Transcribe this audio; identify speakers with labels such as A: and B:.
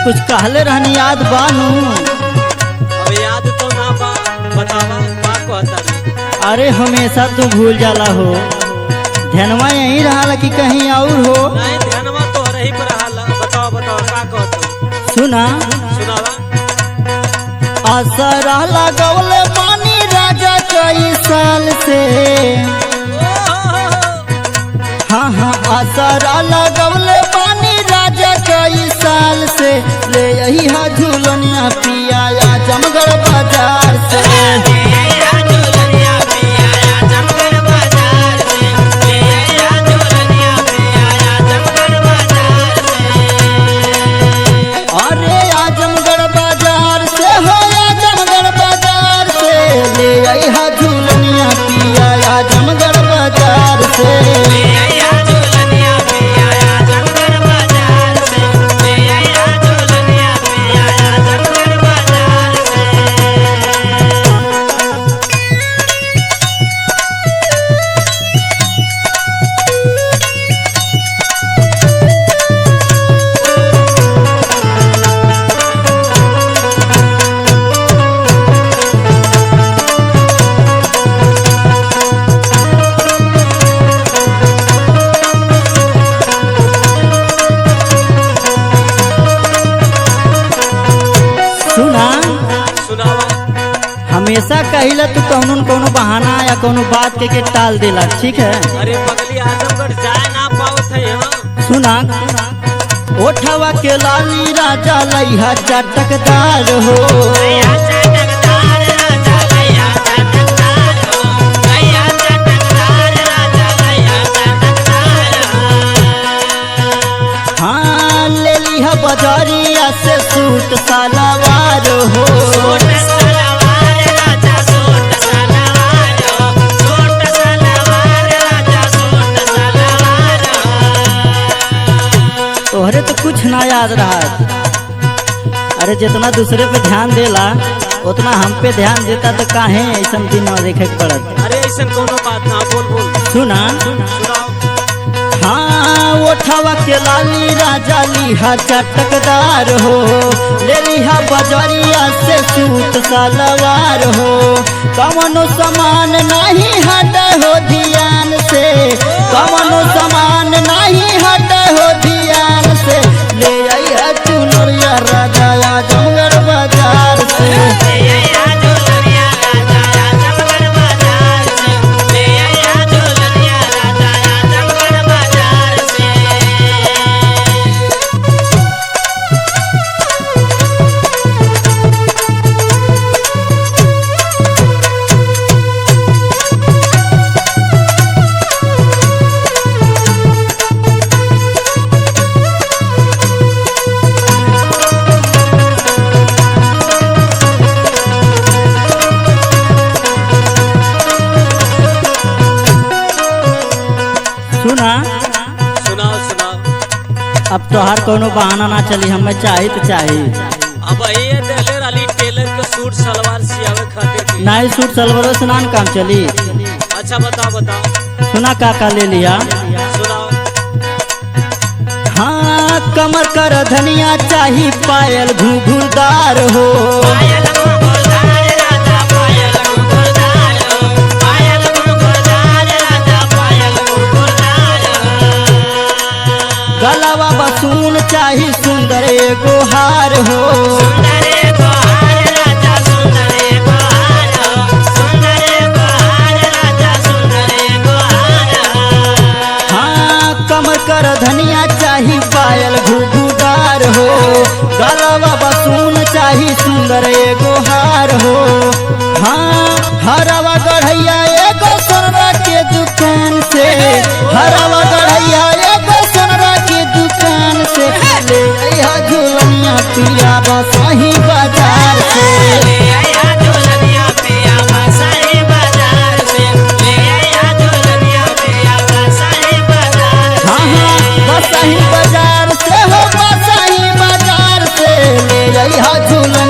A: कुछ कहले रहनी याद बानू।
B: अब याद तो ना बा, बतावा का कहता रे।
A: अरे हमेशा तू भूल जाला हो, ध्यानवा यही रहा कि कहीं और हो।
B: नहीं ध्यानवा तो रही पर रहा। बताओ बताओ का कहता।
A: सुना
B: सुनावा।
A: आसरा लगौले पानी राजा कई साल से। हाँ हाँ आसरा लगौले पानी राजा कई साल से। ले यही हा झूलनिया पिया जमगढ़ बाजार से। अरे आजमगढ़ बाजार से हो, आजमगढ़ बाजार से। ले यही हा झूलनिया पिया आजमगढ़ बाजार से। हमेशा कहिला तू कौनो न कौनो बहाना या कौनो बात के टाल देला, ठीक है।
B: अरे पगली आजमगढ़ जाए ना पावत है यहाँ।
A: सुना ओठवा के लाली राजा लइहा चटकदार हो। हाँ ले लिहा बजारिया से सूट सलवार हो। तोहरे तो कुछ ना याद रहा। अरे जितना दूसरे पे ध्यान देला उतना हम पे ध्यान देता तो काहे ऐसा दिन न देखे पड़त।
B: अरे ऐसा कोनो बात ना, बोल बोल।
A: सुना
B: सुनाओ।
A: हाँ ओठवा के लाली राजा लिहा चटकदार हो। ले लिहा बजरिया से सूट सलवार हो। कवनो सामान नहीं हटे हो ध्यान से, कवनो सामान नहीं हटे हो ध्यान से। ले आइया चुनरिया राजा आजमगढ़ बाजार से। सुना
B: सुनाओ सुनाओ।
A: अब तोहार कोनो बहाना ना चली, हमें चाही तो चाही।
B: अब ये देले रही टेलर के सूट सलवार सियावे खातिर की।
A: नहीं सूट सलवार से ना काम चली।
B: अच्छा बताओ बताओ।
A: सुना का ले लिया।
B: सुनाओ।
A: हाँ कमर कर धनिया चाही पायल घुघुरदार हो। गलावा बसून चाही सुंदर एगो हार हो। हाँ कमर कर धनिया चाही पायल घुघुरदार हो। गलावा बसून चाही सुंदर एगो हार हो। हाँ हरवा गढ़ैया एगो सोनरा के दुकान से। हरवा गढ़ैया एगो सोनरा के दुकान से। ले आइया झूलनिया पिया बसाही बाजार से। हाँ हाँ बसाही बाजार से हो, बसाही बाजार से। ले आइया झूलनिया